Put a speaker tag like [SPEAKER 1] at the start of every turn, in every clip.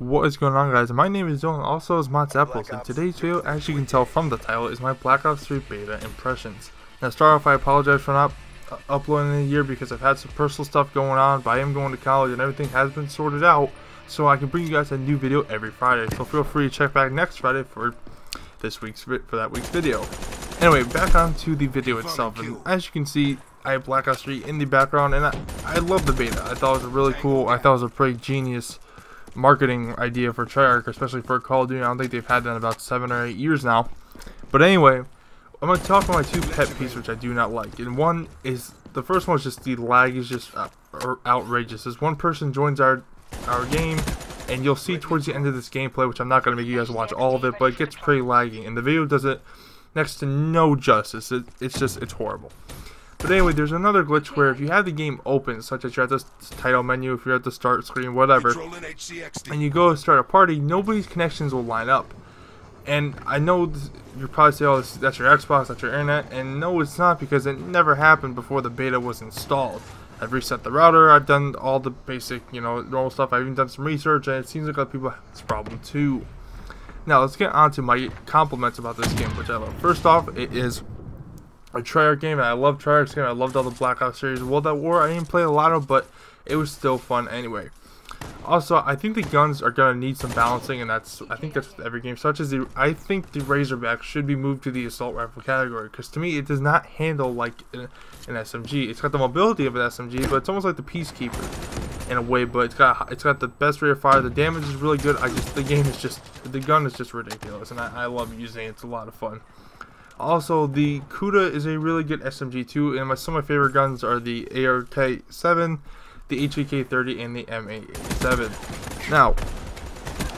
[SPEAKER 1] What is going on, guys? My name is Dylan, also as Mods Apples, and today's video, as you can tell from the title, is my Black Ops 3 beta impressions. Now, to start off, I apologize for not uploading in a year because I've had some personal stuff going on, but I am going to college and everything has been sorted out, so I can bring you guys a new video every Friday. So feel free to check back next Friday for that week's video. Anyway, back onto the video itself, and as you can see, I have Black Ops 3 in the background, and I love the beta. I thought it was really cool. I thought it was a pretty genius marketing idea for Treyarch, especially for Call of Duty. I don't think they've had that in about 7 or 8 years now. But anyway, I'm going to talk about my two pet peeves which I do not like. And one is, the first one is just the lag is just outrageous. As one person joins our game, and you'll see towards the end of this gameplay, which I'm not going to make you guys watch all of it, but it gets pretty laggy, and the video does it next to no justice. It's horrible. But anyway, there's another glitch where if you have the game open, such as you're at the title menu, if you're at the start screen, whatever, and you go to start a party, nobody's connections will line up. And I know you're probably saying, oh, that's your Xbox, that's your internet, and no, it's not, because it never happened before the beta was installed. I've reset the router, I've done all the basic, normal stuff, I've even done some research, and it seems like other people have this problem too. Now, let's get on to my compliments about this game, which I love. First off, it is a Treyarch game, and I love Treyarch's game. I loved all the Black Ops series. World at War, I didn't play a lot of, but it was still fun anyway. Also, I think the guns are gonna need some balancing, and I think that's with every game. Such as I think the Razorback should be moved to the assault rifle category, because to me it does not handle like an SMG. It's got the mobility of an SMG, but it's almost like the Peacekeeper in a way. But it's got the best rate of fire. The damage is really good. The gun is just ridiculous, and I love using it. It's a lot of fun. Also, the Kuda is a really good SMG too, and some of my favorite guns are the ARK-7, the HVK-30, and the M8A7. Now,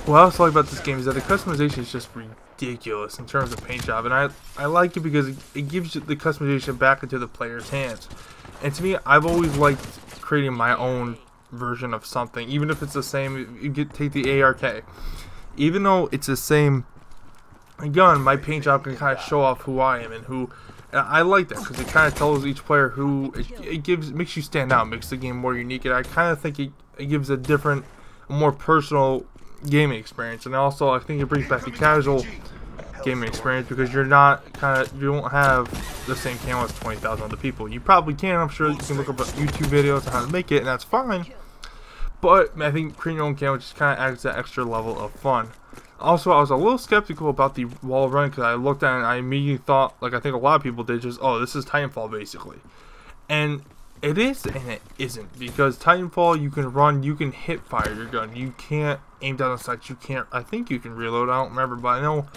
[SPEAKER 1] what I also like about this game is that the customization is just ridiculous in terms of paint job, and I like it because it gives you the customization back into the player's hands. And to me, I've always liked creating my own version of something, even if it's the same. Take the ARK, even though it's the same gun, my paint job can kind of show off who I am, and I like that because it kind of tells each player who makes you stand out, makes the game more unique, and I kind of think it gives a different, more personal gaming experience. And also, I think it brings back the casual gaming experience because you don't have the same camo as 20,000 other people. You probably can. I'm sure you can look up YouTube videos on how to make it, and that's fine. But I think creating your own camo just kind of adds that extra level of fun. Also, I was a little skeptical about the wall run because I looked at it and I immediately thought, like I think a lot of people did, just, oh, this is Titanfall basically. And it is and it isn't, because Titanfall, you can run, you can hit fire your gun, you can't aim down the sights, I think you can reload, I don't remember, but I know.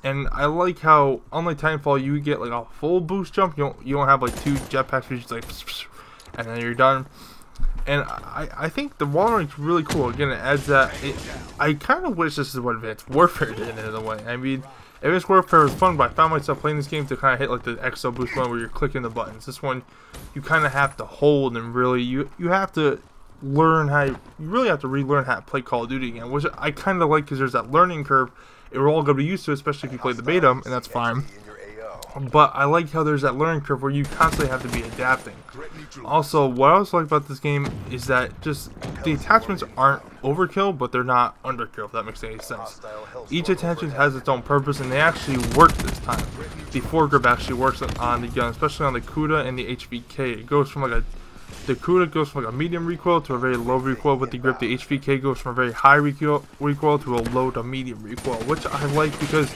[SPEAKER 1] And I like how, unlike Titanfall, you get like a full boost jump, you don't have like two jetpacks where you just like, and then you're done. And I think the wall running is really cool. Again, it adds that. I kind of wish this is what Advanced Warfare did in a way. I mean, Advanced Warfare was fun, but I found myself playing this game to kind of hit like the exo boost one where you're clicking the buttons. This one, you kind of have to hold, and really, you have to learn how. You really have to relearn how to play Call of Duty again, which I kind of like because there's that learning curve. We're all going to be used to, especially if you play the beta, and that's fine. But I like how there's that learning curve where you constantly have to be adapting. Also, what I also like about this game is that just the attachments aren't overkill, but they're not underkill, if that makes any sense. Each attachment has its own purpose, and they actually work this time. The foregrip actually works on the gun, especially on the Kuda and the HVK. It goes from the Kuda goes from like a medium recoil to a very low recoil with the grip. The HVK goes from a very high recoil to a low to medium recoil, which I like because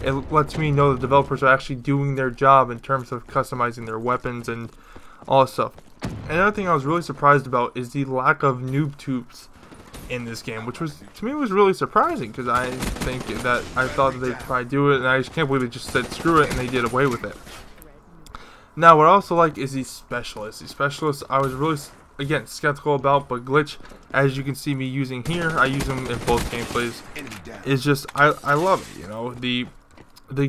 [SPEAKER 1] it lets me know the developers are actually doing their job in terms of customizing their weapons and all that stuff. Another thing I was really surprised about is the lack of noob tubes in this game, which was, to me, was really surprising because I thought that they'd probably do it, and I just can't believe they just said screw it and they did away with it. Now, what I also like is the specialists. The specialists I was really, again, skeptical about, but Glitch, as you can see me using here, I use them in both gameplays. It's just, I love it, the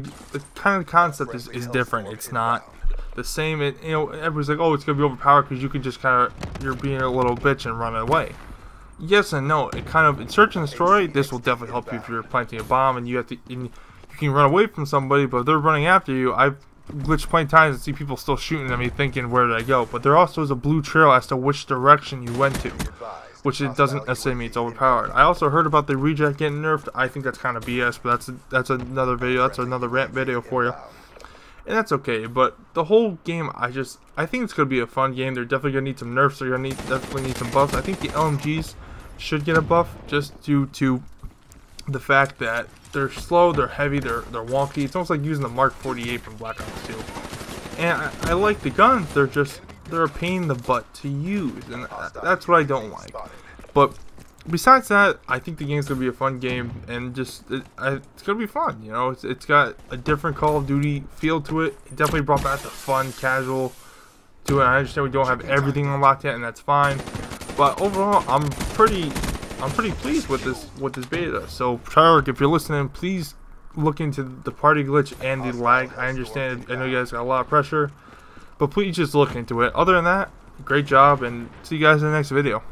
[SPEAKER 1] kind of concept is different. It's not the same. Everybody's like, oh, it's gonna be overpowered because you can just you're being a little bitch and run away. Yes and no. In Search and Destroy, this will definitely help you if you're planting a bomb and you can run away from somebody, but if they're running after you, I've glitched plenty of times and see people still shooting at me thinking, where did I go? But there also is a blue trail as to which direction you went to. which it doesn't necessarily mean it's overpowered. I also heard about the reject getting nerfed. I think that's kind of BS, but that's another video. That's another rant video for you. And that's okay, but the whole game, I think it's going to be a fun game. They're definitely going to need some nerfs. They're going to definitely need some buffs. I think the LMGs should get a buff just due to the fact that they're slow, they're heavy, they're wonky. It's almost like using the Mark 48 from Black Ops 2. And I like the guns. They're a pain in the butt to use, and that's what I don't like. But besides that, I think the game's gonna be a fun game, and it's gonna be fun. You know, it's got a different Call of Duty feel to it. It definitely brought back the fun, casual to it. I understand we don't have everything unlocked yet, and that's fine. But overall, I'm pretty pleased with this beta. So Treyarch, if you're listening, please look into the party glitch and the lag. I understand. I know you guys got a lot of pressure, but please just look into it. Other than that, great job, and see you guys in the next video.